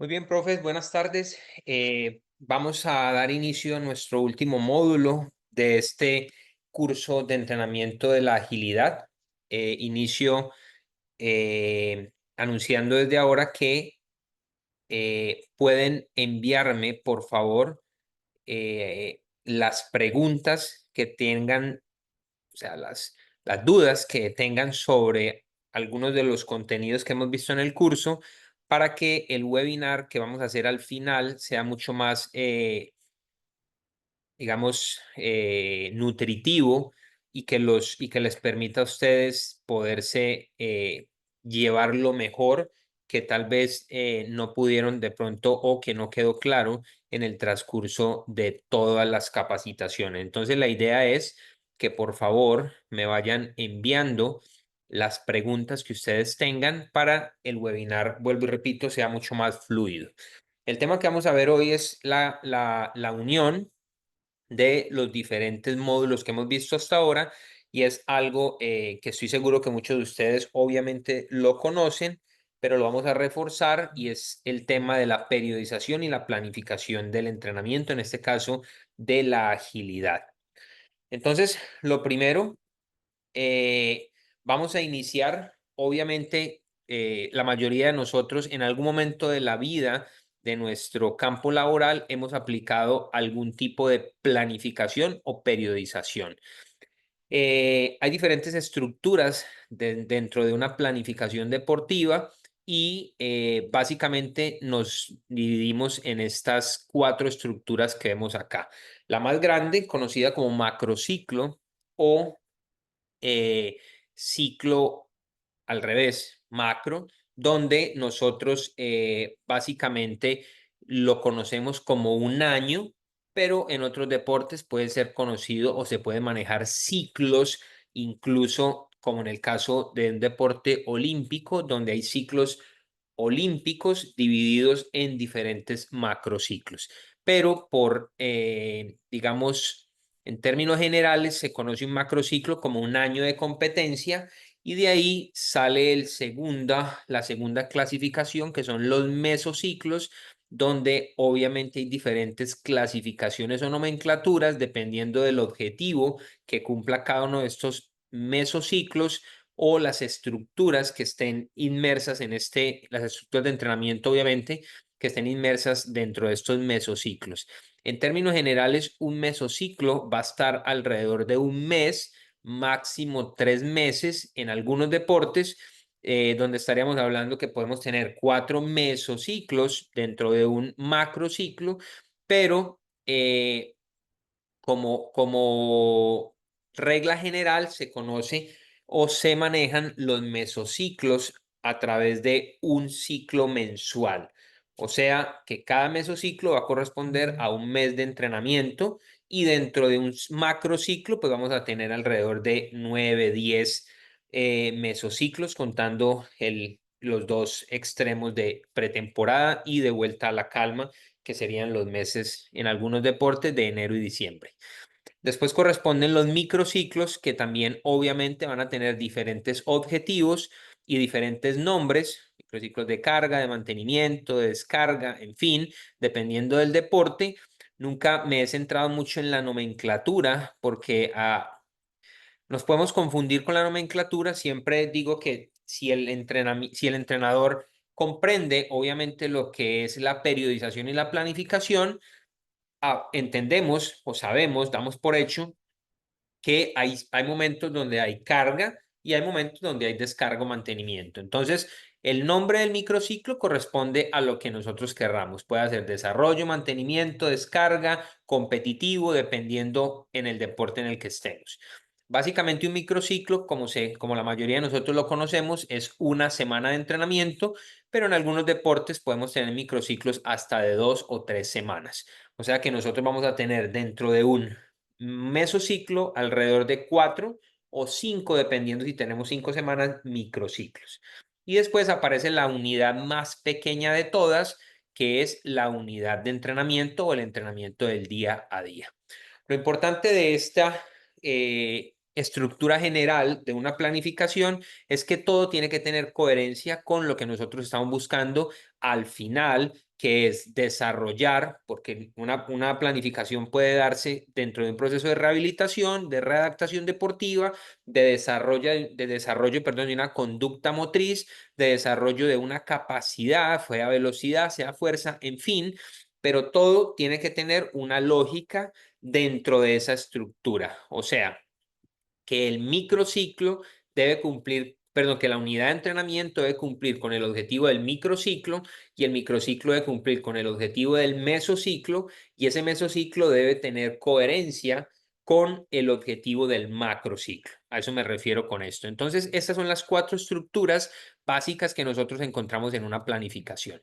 Muy bien, profes, buenas tardes. Vamos a dar inicio a nuestro último módulo de este curso de entrenamiento de la agilidad. Inicio anunciando desde ahora que pueden enviarme, por favor, las preguntas que tengan, o sea, las dudas que tengan sobre algunos de los contenidos que hemos visto en el curso para que el webinar que vamos a hacer al final sea mucho más, digamos, nutritivo y que les permita a ustedes poderse llevar lo mejor que tal vez no pudieron de pronto o que no quedó claro en el transcurso de todas las capacitaciones. Entonces, la idea es que por favor me vayan enviando las preguntas que ustedes tengan para el webinar, vuelvo y repito, sea mucho más fluido. El tema que vamos a ver hoy es la unión de los diferentes módulos que hemos visto hasta ahora y es algo que estoy seguro que muchos de ustedes obviamente lo conocen, pero lo vamos a reforzar y es el tema de la periodización y la planificación del entrenamiento, en este caso de la agilidad. Entonces, lo primero, vamos a iniciar, obviamente, la mayoría de nosotros en algún momento de la vida de nuestro campo laboral hemos aplicado algún tipo de planificación o periodización. Hay diferentes estructuras dentro de una planificación deportiva y básicamente nos dividimos en estas cuatro estructuras que vemos acá. La más grande, conocida como macrociclo o eh, ciclo al revés, macro, donde nosotros básicamente lo conocemos como un año, pero en otros deportes puede ser conocido o se puede manejar ciclos, incluso como en el caso de un deporte olímpico, donde hay ciclos olímpicos divididos en diferentes macrociclos. Pero digamos, en términos generales, se conoce un macrociclo como un año de competencia y de ahí sale la segunda clasificación, que son los mesociclos, donde obviamente hay diferentes clasificaciones o nomenclaturas dependiendo del objetivo que cumpla cada uno de estos mesociclos o las estructuras que estén inmersas las estructuras de entrenamiento, obviamente, que estén inmersas dentro de estos mesociclos. En términos generales, un mesociclo va a estar alrededor de un mes, máximo 3 meses en algunos deportes, donde estaríamos hablando que podemos tener 4 mesociclos dentro de un macrociclo, pero como regla general se conoce o se manejan los mesociclos a través de un ciclo mensual. O sea que cada mesociclo va a corresponder a un mes de entrenamiento y dentro de un macrociclo pues vamos a tener alrededor de 9, 10 mesociclos contando los dos extremos de pretemporada y de vuelta a la calma, que serían los meses en algunos deportes de enero y diciembre. Después corresponden los microciclos, que también obviamente van a tener diferentes objetivos y diferentes nombres, microciclos de carga, de mantenimiento, de descarga, en fin, dependiendo del deporte. Nunca me he centrado mucho en la nomenclatura porque nos podemos confundir con la nomenclatura. Siempre digo que si el entrenador comprende obviamente lo que es la periodización y la planificación, entendemos o sabemos, damos por hecho que hay momentos donde hay carga y hay momentos donde hay descarga o mantenimiento. Entonces, el nombre del microciclo corresponde a lo que nosotros querramos. Puede ser desarrollo, mantenimiento, descarga, competitivo, dependiendo en el deporte en el que estemos. Básicamente un microciclo, como la mayoría de nosotros lo conocemos, es una semana de entrenamiento, pero en algunos deportes podemos tener microciclos hasta de 2 o 3 semanas. O sea que nosotros vamos a tener dentro de un mesociclo alrededor de 4 o 5, dependiendo si tenemos 5 semanas, microciclos. Y después aparece la unidad más pequeña de todas, que es la unidad de entrenamiento o el entrenamiento del día a día. Lo importante de esta estructura general de una planificación es que todo tiene que tener coherencia con lo que nosotros estamos buscando al final, que es desarrollar, porque una planificación puede darse dentro de un proceso de rehabilitación, de readaptación deportiva, de desarrollo, perdón, de una conducta motriz, de desarrollo de una capacidad, sea velocidad, sea fuerza, en fin, pero todo tiene que tener una lógica dentro de esa estructura. O sea, que el microciclo debe cumplir, perdón, que la unidad de entrenamiento debe cumplir con el objetivo del microciclo y el microciclo debe cumplir con el objetivo del mesociclo y ese mesociclo debe tener coherencia con el objetivo del macrociclo. A eso me refiero con esto. Entonces, estas son las 4 estructuras básicas que nosotros encontramos en una planificación.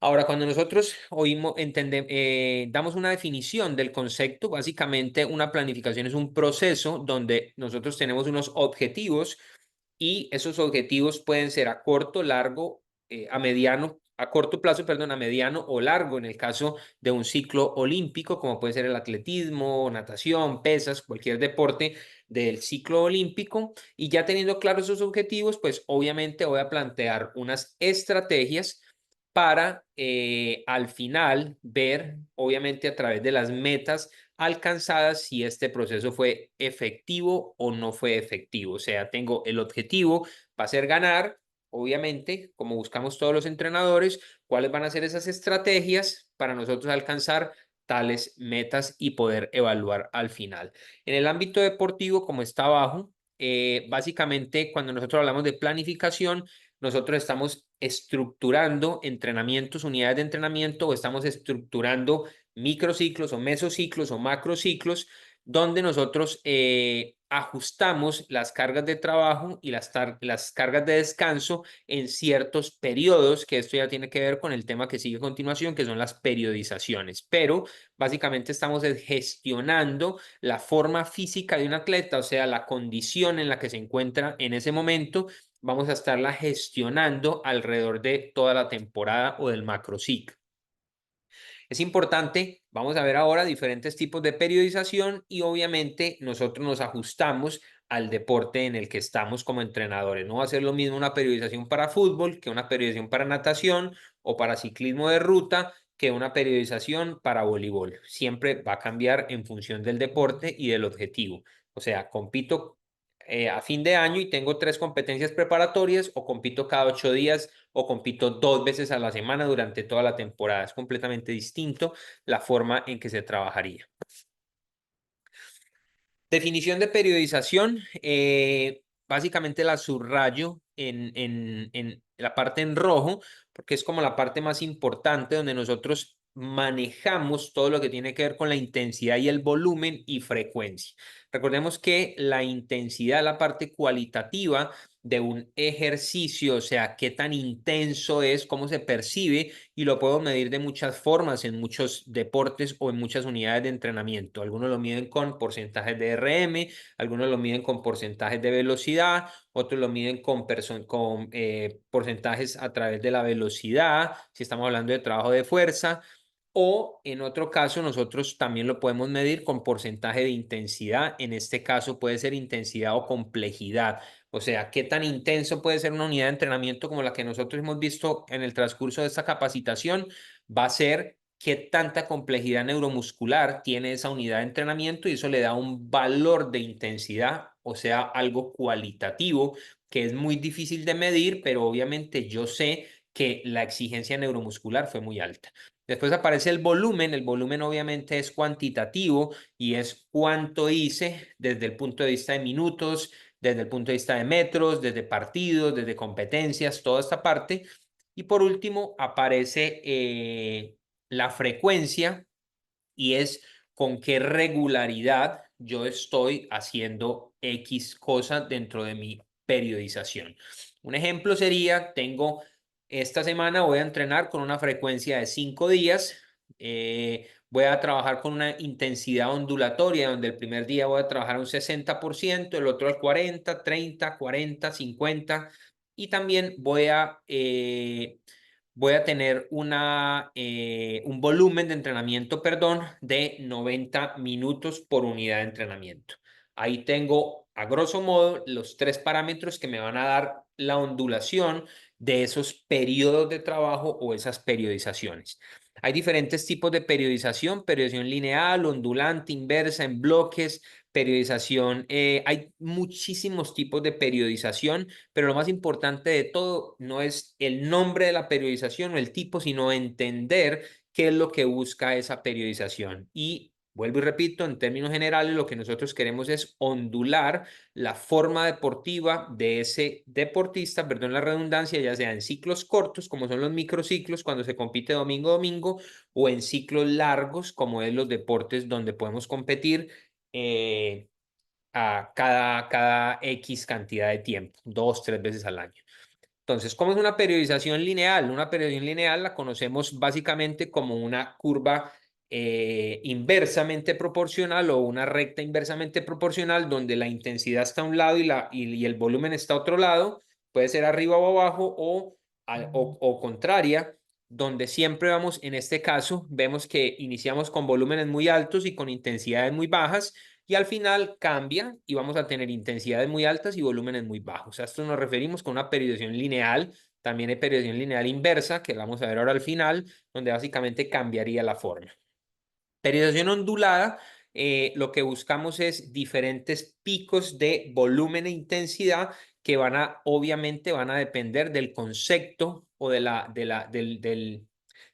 Ahora, cuando nosotros damos una definición del concepto, básicamente una planificación es un proceso donde nosotros tenemos unos objetivos y esos objetivos pueden ser a corto, largo, a corto plazo, perdón, a mediano o largo en el caso de un ciclo olímpico, como puede ser el atletismo, natación, pesas, cualquier deporte del ciclo olímpico. Y ya teniendo claros esos objetivos, pues obviamente voy a plantear unas estrategias para al final ver, obviamente a través de las metas alcanzadas, si este proceso fue efectivo o no fue efectivo. O sea, tengo el objetivo, va a ser ganar, obviamente, como buscamos todos los entrenadores, cuáles van a ser esas estrategias para nosotros alcanzar tales metas y poder evaluar al final. En el ámbito deportivo, como está abajo, básicamente cuando nosotros hablamos de planificación, nosotros estamos estructurando entrenamientos, unidades de entrenamiento, o estamos estructurando microciclos o mesociclos o macrociclos, donde nosotros ajustamos las cargas de trabajo y las cargas de descanso en ciertos periodos, que esto ya tiene que ver con el tema que sigue a continuación, que son las periodizaciones. Pero básicamente estamos gestionando la forma física de un atleta, o sea, la condición en la que se encuentra en ese momento vamos a estarla gestionando alrededor de toda la temporada o del macrociclo. Es importante, vamos a ver ahora diferentes tipos de periodización y obviamente nosotros nos ajustamos al deporte en el que estamos como entrenadores. No va a ser lo mismo una periodización para fútbol que una periodización para natación o para ciclismo de ruta que una periodización para voleibol. Siempre va a cambiar en función del deporte y del objetivo. O sea, compito a fin de año y tengo 3 competencias preparatorias o compito cada 8 días o compito 2 veces a la semana durante toda la temporada. Es completamente distinto la forma en que se trabajaría. Definición de periodización, básicamente la subrayo en la parte en rojo, porque es como la parte más importante donde nosotros manejamos todo lo que tiene que ver con la intensidad y el volumen y frecuencia. Recordemos que la intensidad es la parte cualitativa de un ejercicio, o sea, qué tan intenso es, cómo se percibe, y lo puedo medir de muchas formas en muchos deportes o en muchas unidades de entrenamiento. Algunos lo miden con porcentajes de RM, algunos lo miden con porcentajes de velocidad, otros lo miden con porcentajes a través de la velocidad, si estamos hablando de trabajo de fuerza. O en otro caso, nosotros también lo podemos medir con porcentaje de intensidad. En este caso puede ser intensidad o complejidad. O sea, qué tan intenso puede ser una unidad de entrenamiento como la que nosotros hemos visto en el transcurso de esta capacitación. Va a ser qué tanta complejidad neuromuscular tiene esa unidad de entrenamiento y eso le da un valor de intensidad, o sea, algo cualitativo que es muy difícil de medir, pero obviamente yo sé que la exigencia neuromuscular fue muy alta. Después aparece el volumen obviamente es cuantitativo y es cuánto hice desde el punto de vista de minutos, desde el punto de vista de metros, desde partidos, desde competencias, toda esta parte. Y por último aparece la frecuencia y es con qué regularidad yo estoy haciendo X cosa dentro de mi periodización. Un ejemplo sería, esta semana voy a entrenar con una frecuencia de 5 días. Voy a trabajar con una intensidad ondulatoria, donde el primer día voy a trabajar un 60%, el otro al 40, 30, 40, 50. Y también voy a tener un volumen de entrenamiento, perdón, de 90 minutos por unidad de entrenamiento. Ahí tengo, a grosso modo, los tres parámetros que me van a dar la ondulación de esos periodos de trabajo o esas periodizaciones. Hay diferentes tipos de periodización lineal, ondulante, inversa, en bloques, periodización. Hay muchísimos tipos de periodización, pero lo más importante de todo no es el nombre de la periodización o el tipo, sino entender qué es lo que busca esa periodización. Y vuelvo y repito, en términos generales, lo que nosotros queremos es ondular la forma deportiva de ese deportista, perdón la redundancia, ya sea en ciclos cortos, como son los microciclos, cuando se compite domingo a domingo, o en ciclos largos, como es los deportes donde podemos competir a cada X cantidad de tiempo, 2, 3 veces al año. Entonces, ¿cómo es una periodización lineal? Una periodización lineal la conocemos básicamente como una curva inversamente proporcional o una recta inversamente proporcional donde la intensidad está a un lado y el volumen está a otro lado, puede ser arriba o abajo o contraria, donde siempre vamos, en este caso, vemos que iniciamos con volúmenes muy altos y con intensidades muy bajas y al final cambia y vamos a tener intensidades muy altas y volúmenes muy bajos. A esto nos referimos con una periodización lineal. También hay periodización lineal inversa, que vamos a ver ahora al final, donde básicamente cambiaría la forma. Periodización ondulada, lo que buscamos es diferentes picos de volumen e intensidad que obviamente van a depender del concepto o de la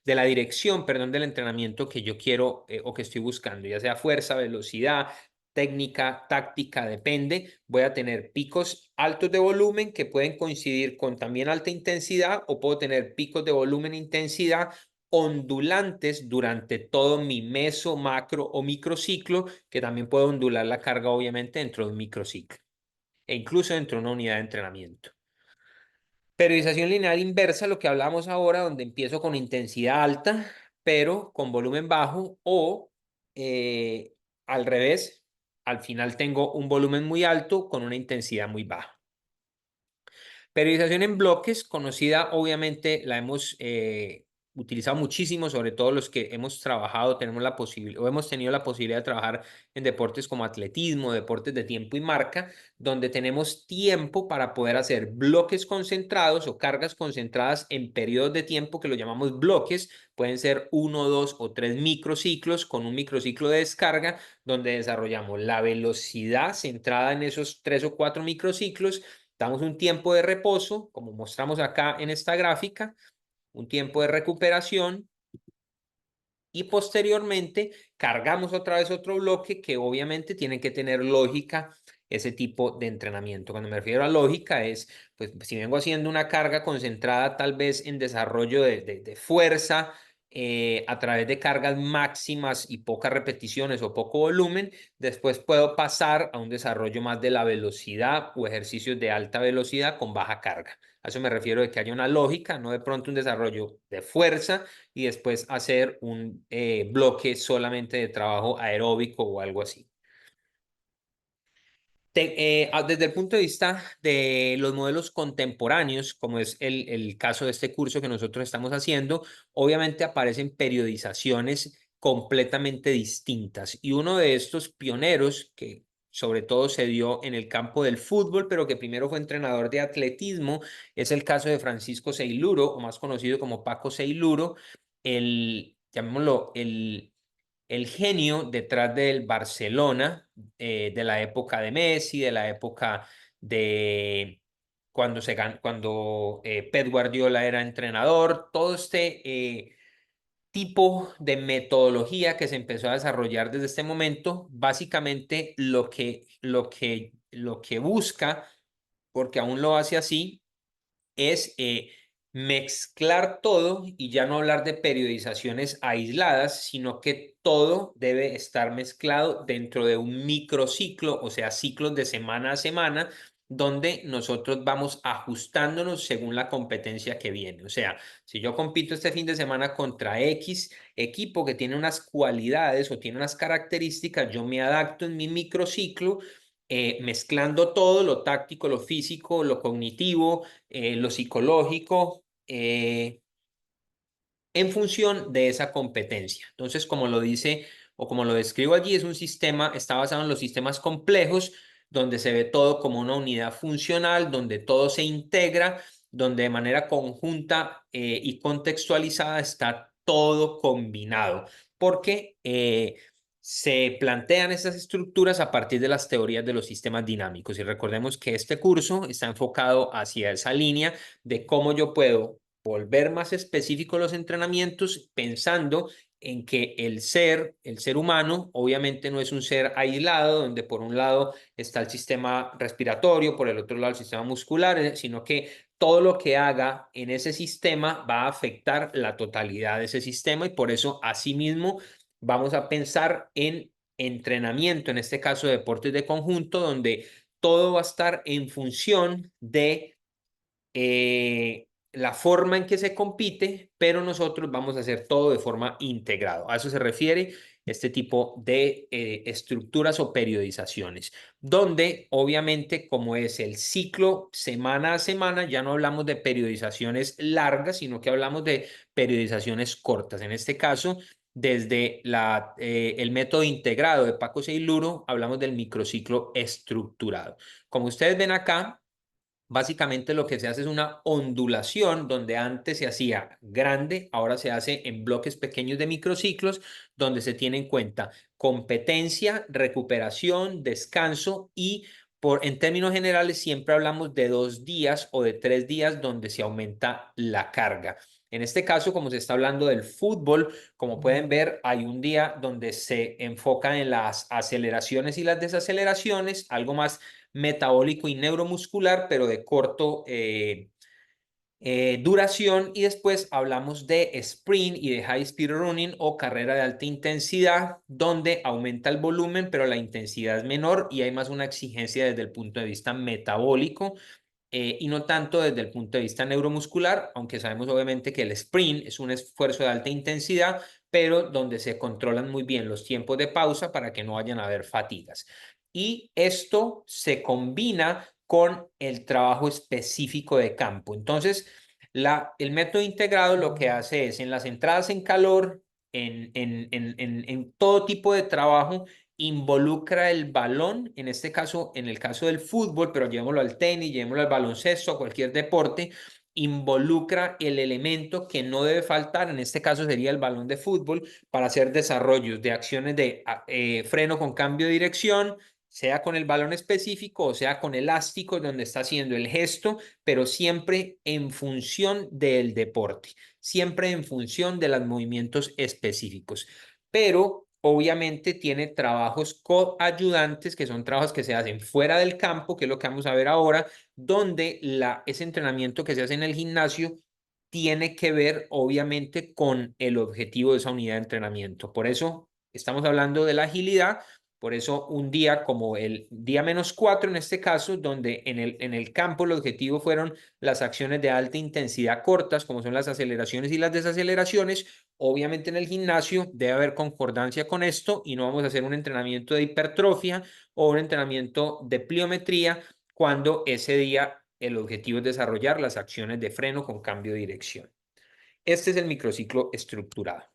dirección, perdón, del entrenamiento que yo quiero o que estoy buscando, ya sea fuerza, velocidad, técnica, táctica, depende. Voy a tener picos altos de volumen que pueden coincidir con también alta intensidad o puedo tener picos de volumen e intensidad ondulantes durante todo mi meso, macro o microciclo, que también puedo ondular la carga obviamente dentro de un microciclo e incluso dentro de una unidad de entrenamiento. Periodización lineal inversa, lo que hablamos ahora, donde empiezo con intensidad alta, pero con volumen bajo o eh, al revés, al final tengo un volumen muy alto con una intensidad muy baja. Periodización en bloques, conocida obviamente, la hemos utilizado muchísimo, sobre todo los que hemos trabajado, tenemos la posibilidad o hemos tenido la posibilidad de trabajar en deportes como atletismo, deportes de tiempo y marca, donde tenemos tiempo para poder hacer bloques concentrados o cargas concentradas en periodos de tiempo que lo llamamos bloques. Pueden ser 1, 2 o 3 microciclos con un microciclo de descarga, donde desarrollamos la velocidad centrada en esos 3 o 4 microciclos. Damos un tiempo de reposo, como mostramos acá en esta gráfica, un tiempo de recuperación y posteriormente cargamos otra vez otro bloque que obviamente tiene que tener lógica ese tipo de entrenamiento. Cuando me refiero a lógica es, pues si vengo haciendo una carga concentrada tal vez en desarrollo de fuerza a través de cargas máximas y pocas repeticiones o poco volumen, después puedo pasar a un desarrollo más de la velocidad o ejercicios de alta velocidad con baja carga. A eso me refiero de que haya una lógica, no de pronto un desarrollo de fuerza y después hacer un bloque solamente de trabajo aeróbico o algo así. Desde el punto de vista de los modelos contemporáneos, como es el caso de este curso que nosotros estamos haciendo, obviamente aparecen periodizaciones completamente distintas. Y uno de estos pioneros, que sobre todo se dio en el campo del fútbol, pero que primero fue entrenador de atletismo, es el caso de Francisco Seiluro, o más conocido como Paco Seiluro, llamémoslo, el genio detrás del Barcelona, de la época de Messi, de la época de cuando Pep Guardiola era entrenador, todo este tipo de metodología que se empezó a desarrollar desde este momento, básicamente lo que busca, porque aún lo hace así, es mezclar todo y ya no hablar de periodizaciones aisladas, sino que todo debe estar mezclado dentro de un microciclo, o sea, ciclos de semana a semana, donde nosotros vamos ajustándonos según la competencia que viene. O sea, si yo compito este fin de semana contra X equipo que tiene unas cualidades o tiene unas características, yo me adapto en mi microciclo mezclando todo, lo táctico, lo físico, lo cognitivo, lo psicológico, en función de esa competencia. Entonces, como lo dice o como lo describo allí, es un sistema, está basado en los sistemas complejos, donde se ve todo como una unidad funcional, donde todo se integra, donde de manera conjunta y contextualizada está todo combinado, porque se plantean estas estructuras a partir de las teorías de los sistemas dinámicos. Y recordemos que este curso está enfocado hacia esa línea de cómo yo puedo volver más específicos los entrenamientos pensando en que el ser humano, obviamente no es un ser aislado, donde por un lado está el sistema respiratorio, por el otro lado el sistema muscular, sino que todo lo que haga en ese sistema va a afectar la totalidad de ese sistema y por eso, asimismo, vamos a pensar en entrenamiento, en este caso deportes de conjunto, donde todo va a estar en función de la forma en que se compite, pero nosotros vamos a hacer todo de forma integrada. A eso se refiere este tipo de estructuras o periodizaciones, donde obviamente como es el ciclo semana a semana, ya no hablamos de periodizaciones largas, sino que hablamos de periodizaciones cortas. En este caso, desde el método integrado de Paco Seiluro, hablamos del microciclo estructurado. Como ustedes ven acá, básicamente lo que se hace es una ondulación donde antes se hacía grande, ahora se hace en bloques pequeños de microciclos, donde se tiene en cuenta competencia, recuperación, descanso y en términos generales siempre hablamos de 2 días o de 3 días donde se aumenta la carga. En este caso, como se está hablando del fútbol, como pueden ver, hay un día donde se enfoca en las aceleraciones y las desaceleraciones, algo más metabólico y neuromuscular, pero de corto duración. Y después hablamos de sprint y de high speed running o carrera de alta intensidad, donde aumenta el volumen, pero la intensidad es menor y hay más una exigencia desde el punto de vista metabólico. Y no tanto desde el punto de vista neuromuscular, aunque sabemos obviamente que el sprint es un esfuerzo de alta intensidad, pero donde se controlan muy bien los tiempos de pausa para que no vayan a haber fatigas. Y esto se combina con el trabajo específico de campo. Entonces, el método integrado lo que hace es en las entradas en calor, en todo tipo de trabajo, involucra el balón, en este caso, en el caso del fútbol, pero llevémoslo al tenis, llevémoslo al baloncesto, a cualquier deporte, involucra el elemento que no debe faltar, en este caso sería el balón de fútbol, para hacer desarrollos de acciones de freno con cambio de dirección, sea con el balón específico o sea con elástico, donde está haciendo el gesto, pero siempre en función del deporte, siempre en función de los movimientos específicos. Pero obviamente tiene trabajos coayudantes, que son trabajos que se hacen fuera del campo, que es lo que vamos a ver ahora, donde ese entrenamiento que se hace en el gimnasio tiene que ver obviamente con el objetivo de esa unidad de entrenamiento. Por eso estamos hablando de la agilidad. Por eso un día como el día -4 en este caso, donde en el campo el objetivo fueron las acciones de alta intensidad cortas, como son las aceleraciones y las desaceleraciones. Obviamente en el gimnasio debe haber concordancia con esto y no vamos a hacer un entrenamiento de hipertrofia o un entrenamiento de pliometría cuando ese día el objetivo es desarrollar las acciones de freno con cambio de dirección. Este es el microciclo estructurado.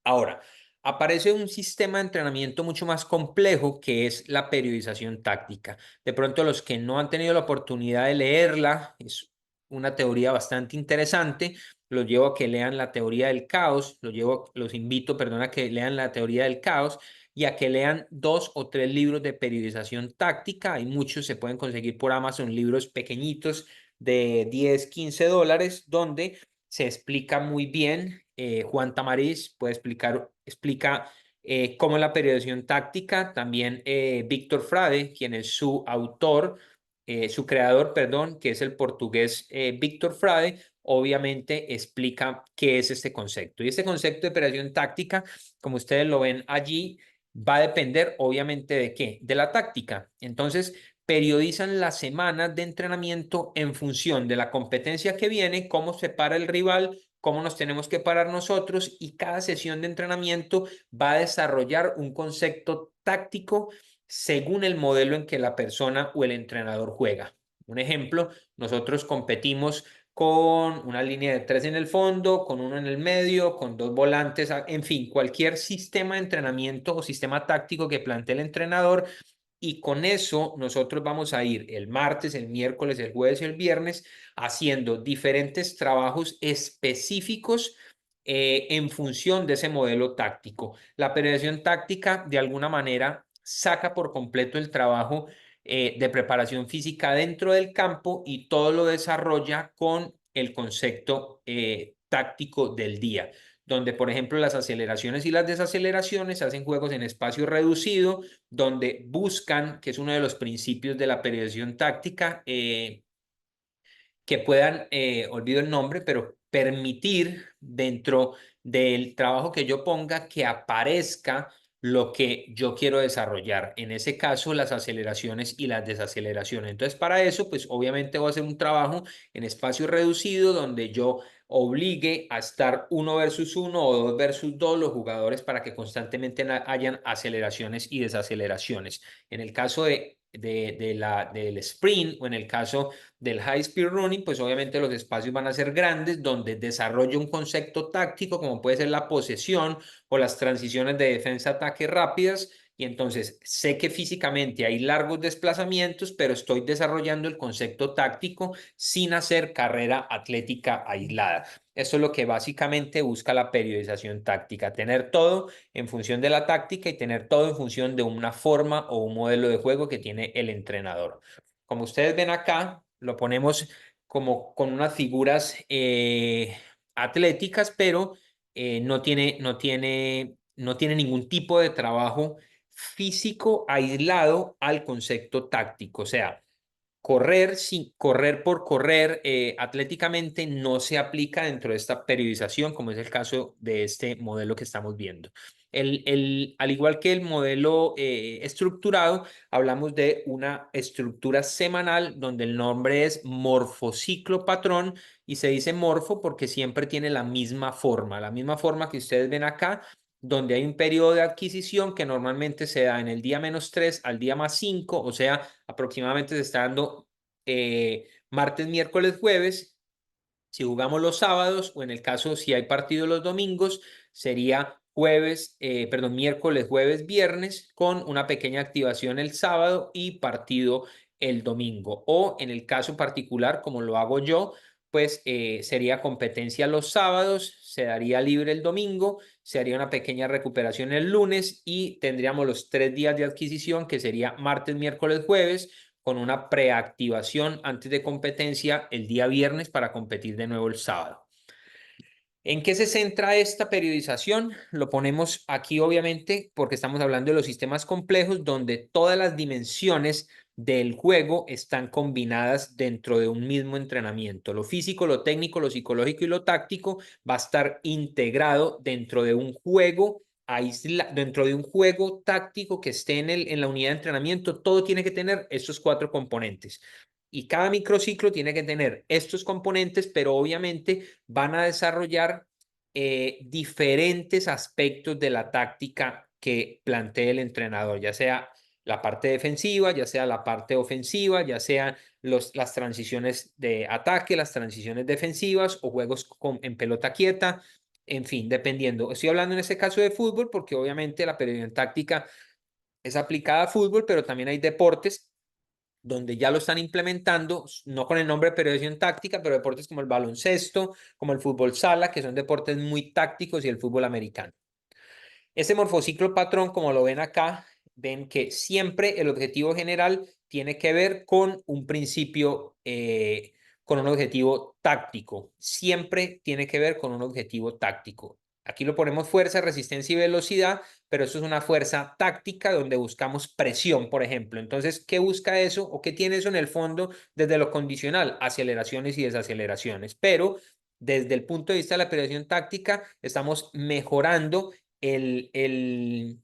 Ahora, aparece un sistema de entrenamiento mucho más complejo que es la periodización táctica. De pronto, los que no han tenido la oportunidad de leerla, es una teoría bastante interesante. Los llevo a que lean la teoría del caos, los invito, perdón, a que lean la teoría del caos y a que lean 2 o 3 libros de periodización táctica. Hay muchos, se pueden conseguir por Amazon, libros pequeñitos de 10, $15, donde se explica muy bien. Juan Tamariz puede explica cómo es la periodización táctica. También Víctor Frade, quien es su autor, su creador, perdón, que es el portugués Víctor Frade, obviamente explica qué es este concepto. Y este concepto de periodización táctica, como ustedes lo ven allí, va a depender obviamente de qué, de la táctica. Entonces, periodizan las semanas de entrenamiento en función de la competencia que viene, cómo se para el rival, cómo nos tenemos que parar nosotros, y cada sesión de entrenamiento va a desarrollar un concepto táctico según el modelo en que la persona o el entrenador juega. Un ejemplo, nosotros competimos con una línea de 3 en el fondo, con uno en el medio, con 2 volantes, en fin, cualquier sistema de entrenamiento o sistema táctico que plantee el entrenador. Y con eso nosotros vamos a ir el martes, el miércoles, el jueves y el viernes haciendo diferentes trabajos específicos en función de ese modelo táctico. La periodización táctica de alguna manera saca por completo el trabajo de preparación física dentro del campo y todo lo desarrolla con el concepto táctico del día, donde por ejemplo las aceleraciones y las desaceleraciones hacen juegos en espacio reducido, donde buscan, que es uno de los principios de la periodización táctica, que puedan, olvido el nombre, pero permitir dentro del trabajo que yo ponga que aparezca lo que yo quiero desarrollar. En ese caso, las aceleraciones y las desaceleraciones. Entonces, para eso, pues obviamente voy a hacer un trabajo en espacio reducido donde yo obligue a estar 1 versus 1 o 2 versus 2 los jugadores para que constantemente hayan aceleraciones y desaceleraciones. En el caso del sprint o en el caso del high speed running, pues obviamente los espacios van a ser grandes donde desarrollo un concepto táctico como puede ser la posesión o las transiciones de defensa-ataque rápidas. Y entonces sé que físicamente hay largos desplazamientos, pero estoy desarrollando el concepto táctico sin hacer carrera atlética aislada. Eso es lo que básicamente busca la periodización táctica, tener todo en función de la táctica y tener todo en función de una forma o un modelo de juego que tiene el entrenador. Como ustedes ven acá, lo ponemos como con unas figuras atléticas, pero no tiene ningún tipo de trabajo físico aislado al concepto táctico. O sea, correr sin correr por correr atléticamente no se aplica dentro de esta periodización, como es el caso de este modelo que estamos viendo. Al igual que el modelo estructurado, hablamos de una estructura semanal donde el nombre es morfociclo patrón y se dice morfo porque siempre tiene la misma forma que ustedes ven acá, donde hay un periodo de adquisición que normalmente se da en el día -3 al día +5, o sea, aproximadamente se está dando martes, miércoles, jueves. Si jugamos los sábados o en el caso si hay partido los domingos, sería miércoles, jueves, viernes con una pequeña activación el sábado y partido el domingo. O en el caso particular, como lo hago yo, pues sería competencia los sábados, se daría libre el domingo, se haría una pequeña recuperación el lunes y tendríamos los 3 días de adquisición que sería martes, miércoles, jueves con una preactivación antes de competencia el día viernes para competir de nuevo el sábado. ¿En qué se centra esta periodización? Lo ponemos aquí obviamente porque estamos hablando de los sistemas complejos donde todas las dimensiones del juego están combinadas dentro de un mismo entrenamiento. Lo físico, lo técnico, lo psicológico y lo táctico va a estar integrado dentro de un juego dentro de un juego táctico que esté en la unidad de entrenamiento. Todo tiene que tener estos 4 componentes. Y cada microciclo tiene que tener estos componentes, pero obviamente van a desarrollar diferentes aspectos de la táctica que plantee el entrenador, ya sea la parte defensiva, ya sea la parte ofensiva, ya sean las transiciones de ataque, las transiciones defensivas o juegos en pelota quieta, en fin, dependiendo. Estoy hablando en este caso de fútbol porque obviamente la periodización táctica es aplicada a fútbol, pero también hay deportes donde ya lo están implementando, no con el nombre de periodización táctica, pero deportes como el baloncesto, como el fútbol sala, que son deportes muy tácticos, y el fútbol americano. Este morfociclo patrón, como lo ven acá, ven que siempre el objetivo general tiene que ver con un principio, con un objetivo táctico. Siempre tiene que ver con un objetivo táctico. Aquí lo ponemos fuerza, resistencia y velocidad, pero eso es una fuerza táctica donde buscamos presión, por ejemplo. Entonces, ¿qué busca eso o qué tiene eso en el fondo desde lo condicional? Aceleraciones y desaceleraciones. Pero desde el punto de vista de la periodización táctica, estamos mejorando el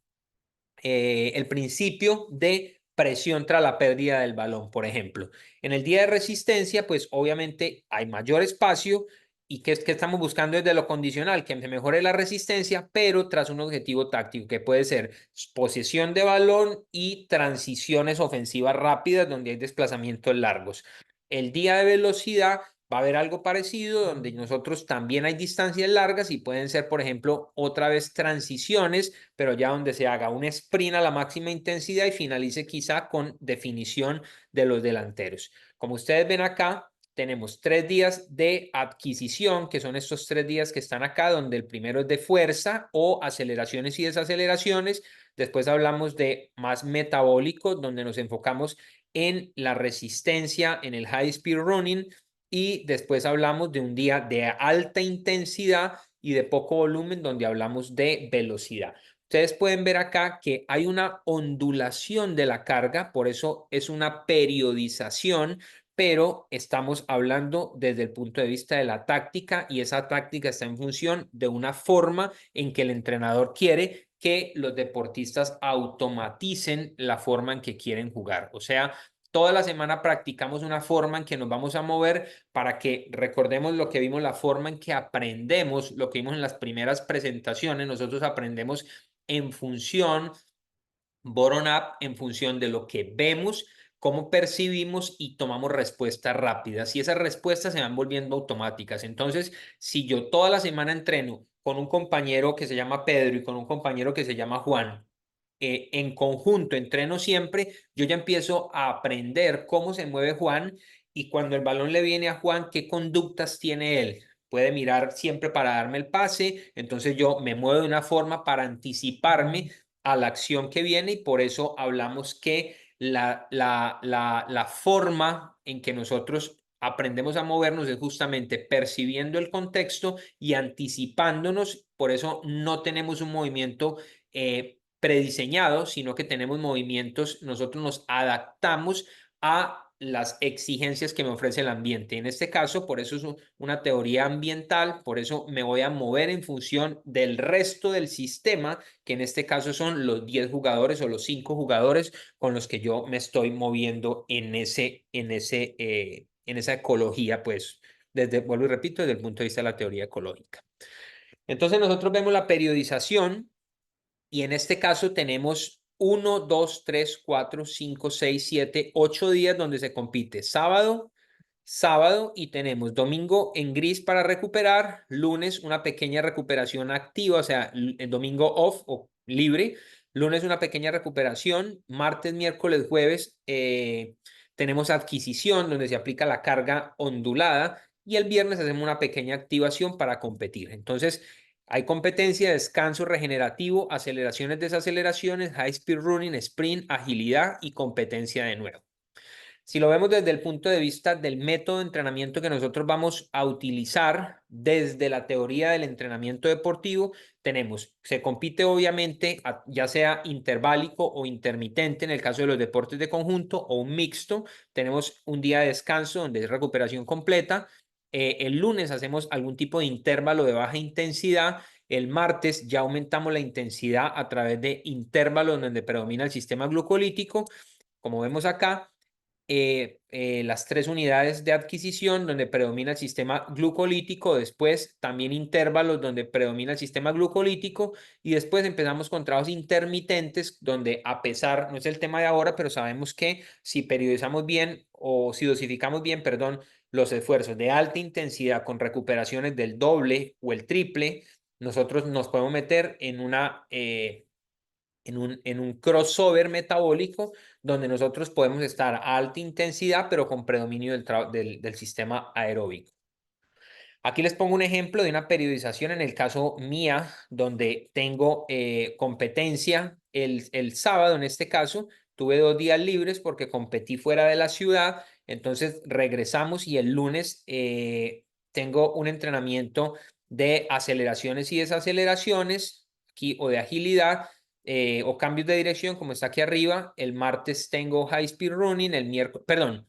principio de presión tras la pérdida del balón, por ejemplo. En el día de resistencia, pues obviamente hay mayor espacio y que estamos buscando desde lo condicional, que se mejore la resistencia, pero tras un objetivo táctico que puede ser posesión de balón y transiciones ofensivas rápidas donde hay desplazamientos largos. El día de velocidad va a haber algo parecido donde nosotros también hay distancias largas y pueden ser, por ejemplo, otra vez transiciones, pero ya donde se haga un sprint a la máxima intensidad y finalice quizá con definición de los delanteros. Como ustedes ven acá, tenemos 3 días de adquisición, que son estos 3 días que están acá, donde el primero es de fuerza o aceleraciones y desaceleraciones. Después hablamos de más metabólico, donde nos enfocamos en la resistencia, en el high speed running. Y después hablamos de un día de alta intensidad y de poco volumen, donde hablamos de velocidad. Ustedes pueden ver acá que hay una ondulación de la carga, por eso es una periodización, pero estamos hablando desde el punto de vista de la táctica y esa táctica está en función de una forma en que el entrenador quiere que los deportistas automaticen la forma en que quieren jugar. O sea, toda la semana practicamos una forma en que nos vamos a mover para que recordemos lo que vimos, la forma en que aprendemos, lo que vimos en las primeras presentaciones. Nosotros aprendemos en función bottom-up, en función de lo que vemos, cómo percibimos y tomamos respuestas rápidas. Y esas respuestas se van volviendo automáticas. Entonces, si yo toda la semana entreno con un compañero que se llama Pedro y con un compañero que se llama Juan, en conjunto entreno siempre, yo ya empiezo a aprender cómo se mueve Juan y cuando el balón le viene a Juan, qué conductas tiene él. Puede mirar siempre para darme el pase, entonces yo me muevo de una forma para anticiparme a la acción que viene y por eso hablamos que la forma en que nosotros aprendemos a movernos es justamente percibiendo el contexto y anticipándonos, por eso no tenemos un movimiento prediseñado, sino que tenemos movimientos, nosotros nos adaptamos a las exigencias que me ofrece el ambiente. En este caso, por eso es una teoría ambiental, por eso me voy a mover en función del resto del sistema, que en este caso son los 10 jugadores o los 5 jugadores con los que yo me estoy moviendo en esa ecología, pues, vuelvo y repito, desde el punto de vista de la teoría ecológica. Entonces nosotros vemos la periodización y en este caso tenemos 1, 2, 3, 4, 5, 6, 7, 8 días donde se compite sábado y tenemos domingo en gris para recuperar, lunes una pequeña recuperación activa, o sea, el domingo off o libre, lunes una pequeña recuperación, martes, miércoles, jueves tenemos adquisición donde se aplica la carga ondulada y el viernes hacemos una pequeña activación para competir. Entonces, hay competencia, descanso regenerativo, aceleraciones, desaceleraciones, high speed running, sprint, agilidad y competencia de nuevo. Si lo vemos desde el punto de vista del método de entrenamiento que nosotros vamos a utilizar desde la teoría del entrenamiento deportivo, se compite obviamente ya sea interválico o intermitente en el caso de los deportes de conjunto o un mixto. Tenemos un día de descanso donde es recuperación completa. El lunes hacemos algún tipo de intervalo de baja intensidad. El martes ya aumentamos la intensidad a través de intervalos donde predomina el sistema glucolítico, como vemos acá las 3 unidades de adquisición donde predomina el sistema glucolítico, después también intervalos donde predomina el sistema glucolítico y después empezamos con trabajos intermitentes donde a pesar, no es el tema de ahora, pero sabemos que si periodizamos bien o si dosificamos bien, perdón, los esfuerzos de alta intensidad con recuperaciones del doble o el triple, nosotros nos podemos meter en un crossover metabólico donde nosotros podemos estar a alta intensidad, pero con predominio del sistema aeróbico. Aquí les pongo un ejemplo de una periodización en el caso mía, donde tengo competencia el sábado, en este caso, tuve 2 días libres porque competí fuera de la ciudad, entonces regresamos y el lunes tengo un entrenamiento de aceleraciones y desaceleraciones aquí, o de agilidad o cambios de dirección, como está aquí arriba. El martes tengo high speed running, el miércoles, perdón,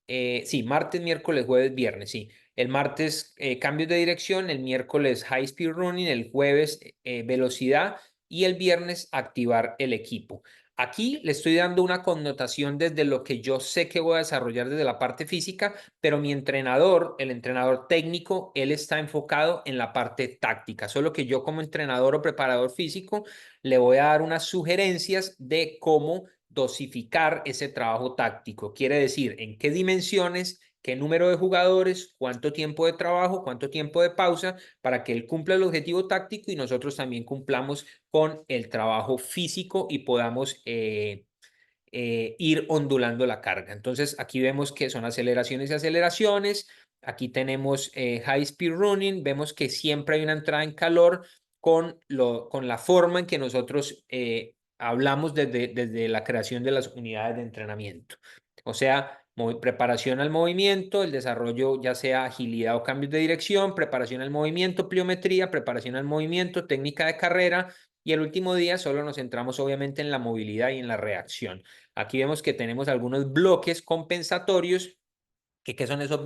sí, martes, miércoles, jueves, viernes, sí. El martes cambios de dirección, el miércoles high speed running, el jueves velocidad y el viernes activar el equipo. Aquí le estoy dando una connotación desde lo que yo sé que voy a desarrollar desde la parte física, pero mi entrenador, el entrenador técnico, él está enfocado en la parte táctica. Solo que yo como entrenador o preparador físico le voy a dar unas sugerencias de cómo dosificar ese trabajo táctico. Quiere decir en qué dimensiones, qué número de jugadores, cuánto tiempo de trabajo, cuánto tiempo de pausa, para que él cumpla el objetivo táctico y nosotros también cumplamos con el trabajo físico y podamos ir ondulando la carga. Entonces aquí vemos que son aceleraciones y aceleraciones. Aquí tenemos high speed running. Vemos que siempre hay una entrada en calor con la forma en que nosotros hablamos desde la creación de las unidades de entrenamiento. O sea, preparación al movimiento, el desarrollo ya sea agilidad o cambios de dirección, preparación al movimiento, pliometría, preparación al movimiento, técnica de carrera, y el último día solo nos centramos obviamente en la movilidad y en la reacción. Aquí vemos que tenemos algunos bloques compensatorios. ¿Qué son esos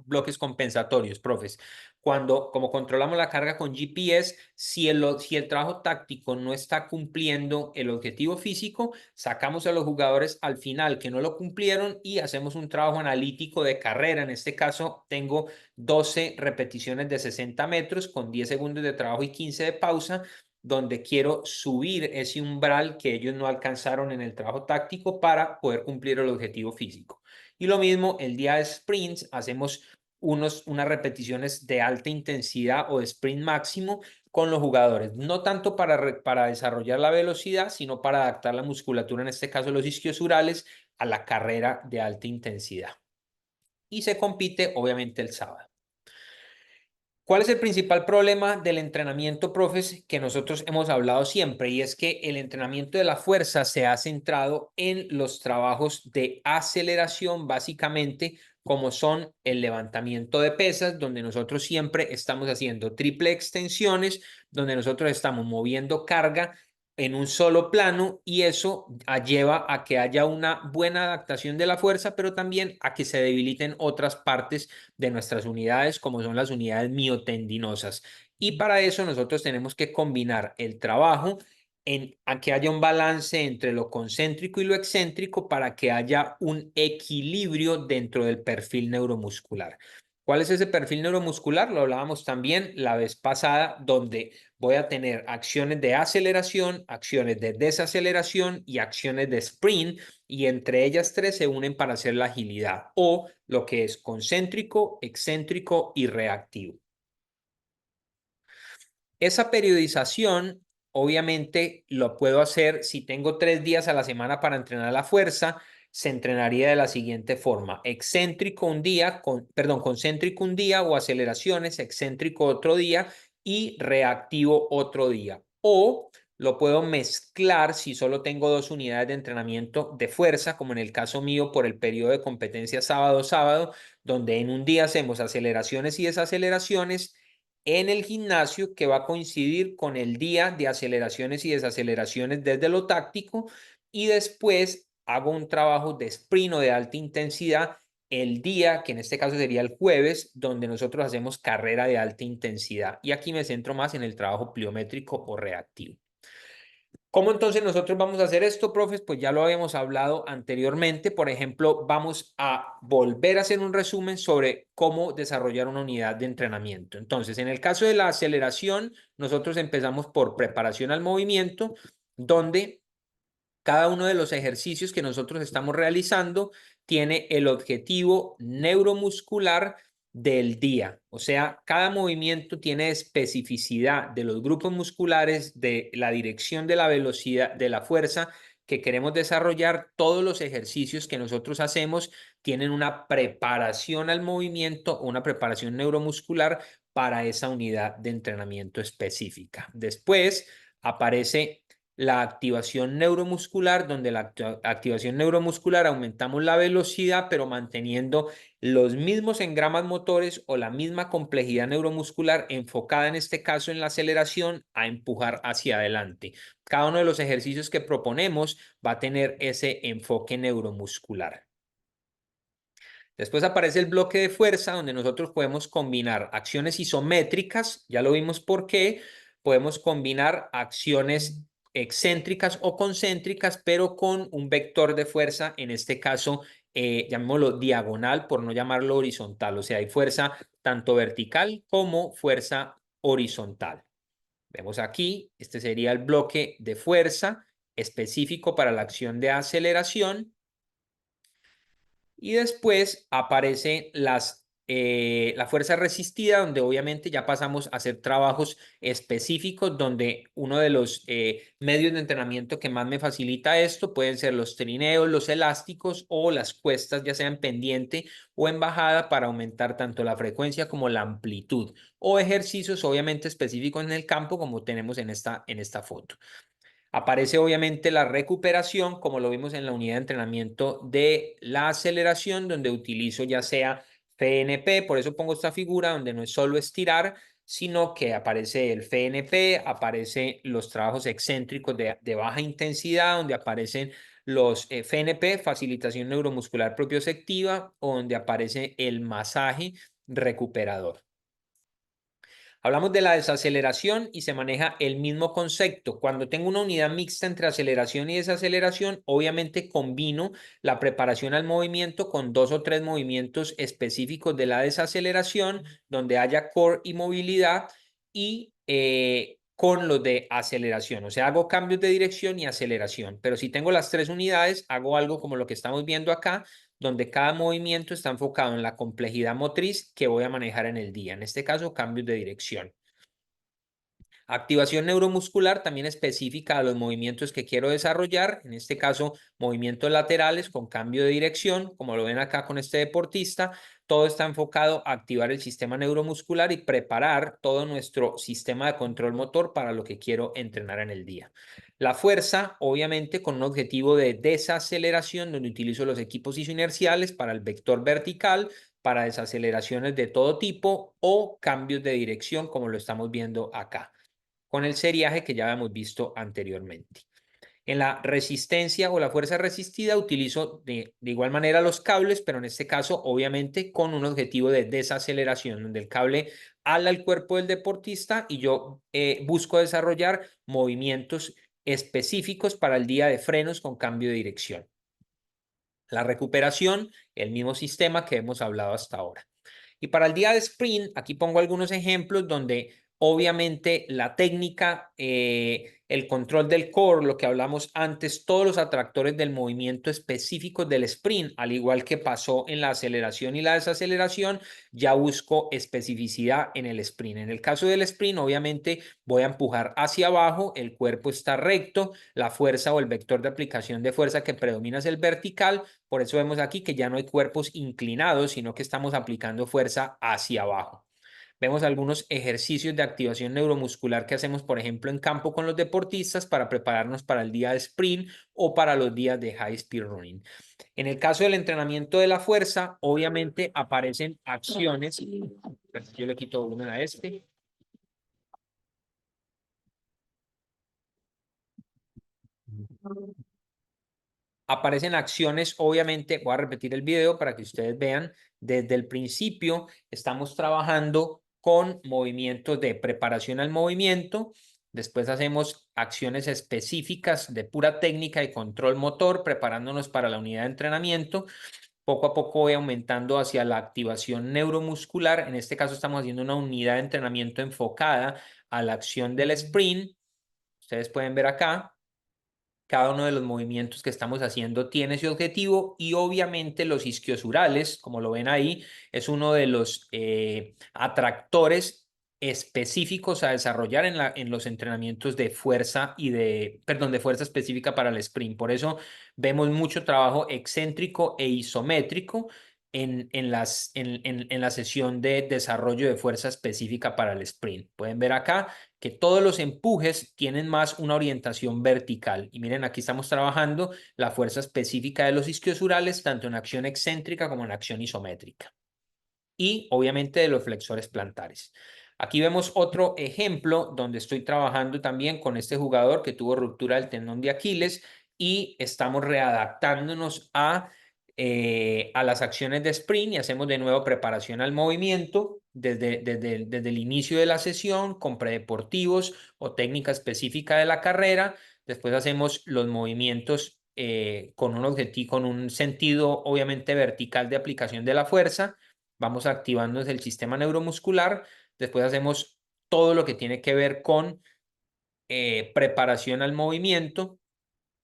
bloques compensatorios, profes? Cuando, como controlamos la carga con GPS, si el trabajo táctico no está cumpliendo el objetivo físico, sacamos a los jugadores al final que no lo cumplieron y hacemos un trabajo analítico de carrera. En este caso, tengo 12 repeticiones de 60 metros con 10 segundos de trabajo y 15 de pausa, donde quiero subir ese umbral que ellos no alcanzaron en el trabajo táctico para poder cumplir el objetivo físico. Y lo mismo, el día de sprints, hacemos unas repeticiones de alta intensidad o de sprint máximo con los jugadores, no tanto para desarrollar la velocidad, sino para adaptar la musculatura, en este caso los isquiosurales, a la carrera de alta intensidad. Y se compite, obviamente, el sábado. ¿Cuál es el principal problema del entrenamiento, profes, que nosotros hemos hablado siempre? Y es que el entrenamiento de la fuerza se ha centrado en los trabajos de aceleración, básicamente, como son el levantamiento de pesas, donde nosotros siempre estamos haciendo triple extensiones, donde nosotros estamos moviendo carga en un solo plano, y eso lleva a que haya una buena adaptación de la fuerza, pero también a que se debiliten otras partes de nuestras unidades, como son las unidades miotendinosas. Y para eso nosotros tenemos que combinar el trabajo a que haya un balance entre lo concéntrico y lo excéntrico para que haya un equilibrio dentro del perfil neuromuscular. ¿Cuál es ese perfil neuromuscular? Lo hablábamos también la vez pasada, donde voy a tener acciones de aceleración, acciones de desaceleración y acciones de sprint, y entre ellas tres se unen para hacer la agilidad, o lo que es concéntrico, excéntrico y reactivo. Esa periodización, obviamente, lo puedo hacer si tengo 3 días a la semana para entrenar la fuerza. Se entrenaría de la siguiente forma: excéntrico un día, concéntrico un día o aceleraciones, excéntrico otro día y reactivo otro día. O lo puedo mezclar si solo tengo 2 unidades de entrenamiento de fuerza, como en el caso mío por el periodo de competencia sábado-sábado, donde en un día hacemos aceleraciones y desaceleraciones en el gimnasio, que va a coincidir con el día de aceleraciones y desaceleraciones desde lo táctico, y después hago un trabajo de sprint o de alta intensidad el día, que en este caso sería el jueves, donde nosotros hacemos carrera de alta intensidad, y aquí me centro más en el trabajo pliométrico o reactivo. ¿Cómo entonces nosotros vamos a hacer esto, profes? Pues ya lo habíamos hablado anteriormente. Por ejemplo, vamos a volver a hacer un resumen sobre cómo desarrollar una unidad de entrenamiento. Entonces, en el caso de la aceleración, nosotros empezamos por preparación al movimiento, donde cada uno de los ejercicios que nosotros estamos realizando tiene el objetivo neuromuscular del día. O sea, cada movimiento tiene especificidad de los grupos musculares, de la dirección de la velocidad, de la fuerza que queremos desarrollar. Todos los ejercicios que nosotros hacemos tienen una preparación al movimiento, una preparación neuromuscular para esa unidad de entrenamiento específica. Después aparece la activación neuromuscular, donde la activación neuromuscular aumentamos la velocidad, pero manteniendo los mismos engramas motores o la misma complejidad neuromuscular, enfocada en este caso en la aceleración, a empujar hacia adelante. Cada uno de los ejercicios que proponemos va a tener ese enfoque neuromuscular. Después aparece el bloque de fuerza, donde nosotros podemos combinar acciones isométricas, ya lo vimos por qué. Podemos combinar acciones excéntricas o concéntricas, pero con un vector de fuerza, en este caso, llamémoslo diagonal, por no llamarlo horizontal. O sea, hay fuerza tanto vertical como fuerza horizontal. Vemos aquí, este sería el bloque de fuerza específico para la acción de aceleración. Y después aparece la fuerza resistida, donde obviamente ya pasamos a hacer trabajos específicos, donde uno de los medios de entrenamiento que más me facilita esto pueden ser los trineos, los elásticos o las cuestas, ya sea en pendiente o en bajada, para aumentar tanto la frecuencia como la amplitud, o ejercicios obviamente específicos en el campo, como tenemos en esta foto. Aparece obviamente la recuperación, como lo vimos en la unidad de entrenamiento de la aceleración, donde utilizo ya sea FNP, por eso pongo esta figura, donde no es solo estirar, sino que aparece el FNP, aparecen los trabajos excéntricos de baja intensidad, donde aparecen los FNP, facilitación neuromuscular propioceptiva, o donde aparece el masaje recuperador. Hablamos de la desaceleración y se maneja el mismo concepto. Cuando tengo una unidad mixta entre aceleración y desaceleración, obviamente combino la preparación al movimiento con 2 o 3 movimientos específicos de la desaceleración, donde haya core y movilidad, y con los de aceleración. O sea, hago cambios de dirección y aceleración. Pero si tengo las 3 unidades, hago algo como lo que estamos viendo acá, donde cada movimiento está enfocado en la complejidad motriz que voy a manejar en el día. En este caso, cambios de dirección. Activación neuromuscular también específica a los movimientos que quiero desarrollar, en este caso movimientos laterales con cambio de dirección, como lo ven acá con este deportista. Todo está enfocado a activar el sistema neuromuscular y preparar todo nuestro sistema de control motor para lo que quiero entrenar en el día. La fuerza, obviamente, con un objetivo de desaceleración, donde utilizo los equipos isoinerciales para el vector vertical, para desaceleraciones de todo tipo o cambios de dirección, como lo estamos viendo acá con el seriaje que ya habíamos visto anteriormente. En la resistencia o la fuerza resistida utilizo de igual manera los cables, pero en este caso obviamente con un objetivo de desaceleración, donde el cable ala el cuerpo del deportista y yo busco desarrollar movimientos específicos para el día de frenos con cambio de dirección. La recuperación, el mismo sistema que hemos hablado hasta ahora. Y para el día de sprint, aquí pongo algunos ejemplos donde obviamente la técnica, el control del core, lo que hablamos antes, todos los atractores del movimiento específicos del sprint, al igual que pasó en la aceleración y la desaceleración, ya busco especificidad en el sprint. En el caso del sprint, obviamente voy a empujar hacia abajo, el cuerpo está recto, la fuerza o el vector de aplicación de fuerza que predomina es el vertical, por eso vemos aquí que ya no hay cuerpos inclinados, sino que estamos aplicando fuerza hacia abajo. Vemos algunos ejercicios de activación neuromuscular que hacemos, por ejemplo, en campo con los deportistas para prepararnos para el día de sprint o para los días de high speed running. En el caso del entrenamiento de la fuerza, obviamente aparecen acciones. Yo le quito volumen a este. Aparecen acciones, obviamente, voy a repetir el video para que ustedes vean, desde el principio estamos trabajando con movimientos de preparación al movimiento, después hacemos acciones específicas de pura técnica y control motor, preparándonos para la unidad de entrenamiento. Poco a poco voy aumentando hacia la activación neuromuscular, en este caso estamos haciendo una unidad de entrenamiento enfocada a la acción del sprint, ustedes pueden ver acá. Cada uno de los movimientos que estamos haciendo tiene ese objetivo y obviamente los isquiosurales, como lo ven ahí, es uno de los atractores específicos a desarrollar en los entrenamientos de fuerza de fuerza específica para el sprint. Por eso vemos mucho trabajo excéntrico e isométrico en la sesión de desarrollo de fuerza específica para el sprint. Pueden ver acá que todos los empujes tienen más una orientación vertical. Y miren, aquí estamos trabajando la fuerza específica de los isquiosurales, tanto en acción excéntrica como en acción isométrica. Y obviamente de los flexores plantares. Aquí vemos otro ejemplo donde estoy trabajando también con este jugador que tuvo ruptura del tendón de Aquiles y estamos readaptándonos a las acciones de sprint y hacemos de nuevo preparación al movimiento desde el inicio de la sesión con predeportivos o técnica específica de la carrera. Después hacemos los movimientos con un objetivo, con un sentido obviamente vertical de aplicación de la fuerza. Vamos activando el sistema neuromuscular. Después hacemos todo lo que tiene que ver con preparación al movimiento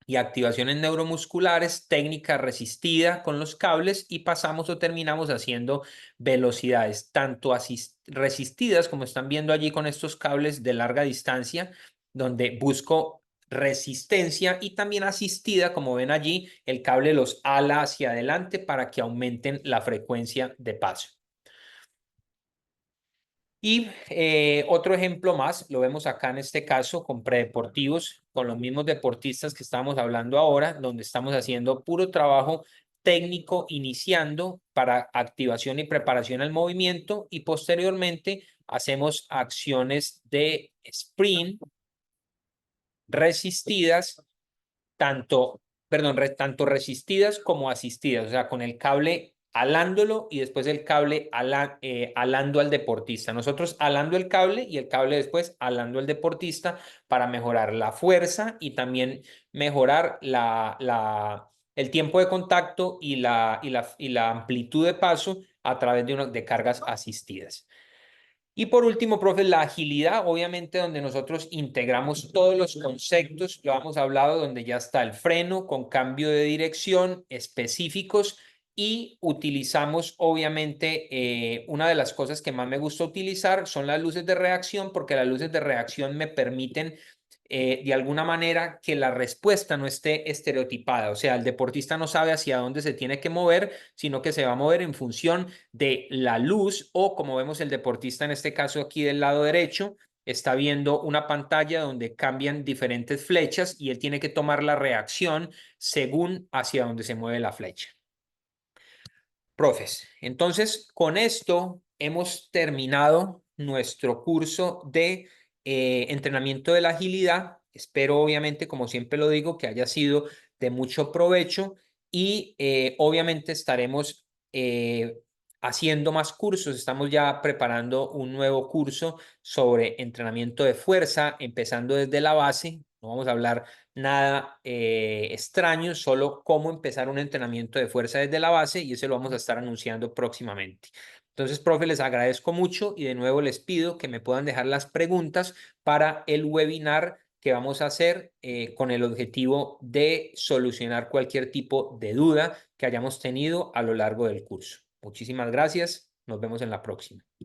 y activaciones neuromusculares, técnica resistida con los cables y pasamos o terminamos haciendo velocidades tanto resistidas como están viendo allí con estos cables de larga distancia, donde busco resistencia y también asistida, como ven allí, el cable los ala hacia adelante para que aumenten la frecuencia de paso. Y otro ejemplo más, lo vemos acá en este caso con predeportivos, con los mismos deportistas que estamos hablando ahora, donde estamos haciendo puro trabajo técnico iniciando para activación y preparación al movimiento y posteriormente hacemos acciones de sprint resistidas tanto, perdón, tanto resistidas como asistidas, o sea, con el cable alándolo y después el cable alando al deportista. Nosotros alando el cable y el cable después alando al deportista para mejorar la fuerza y también mejorar el tiempo de contacto y la amplitud de paso a través de cargas asistidas. Y por último, profe, la agilidad, obviamente, donde nosotros integramos todos los conceptos, lo hemos hablado, donde ya está el freno con cambio de dirección específicos y utilizamos, obviamente, una de las cosas que más me gusta utilizar son las luces de reacción, porque las luces de reacción me permiten de alguna manera que la respuesta no esté estereotipada, o sea, el deportista no sabe hacia dónde se tiene que mover, sino que se va a mover en función de la luz o como vemos el deportista en este caso aquí del lado derecho, está viendo una pantalla donde cambian diferentes flechas y él tiene que tomar la reacción según hacia dónde se mueve la flecha. Profes, entonces con esto hemos terminado nuestro curso de entrenamiento de la agilidad. Espero obviamente, como siempre lo digo, que haya sido de mucho provecho y obviamente estaremos haciendo más cursos. Estamos ya preparando un nuevo curso sobre entrenamiento de fuerza, empezando desde la base. No vamos a hablar nada extraño, solo cómo empezar un entrenamiento de fuerza desde la base y eso lo vamos a estar anunciando próximamente. Entonces, profe, les agradezco mucho y de nuevo les pido que me puedan dejar las preguntas para el webinar que vamos a hacer con el objetivo de solucionar cualquier tipo de duda que hayamos tenido a lo largo del curso. Muchísimas gracias. Nos vemos en la próxima.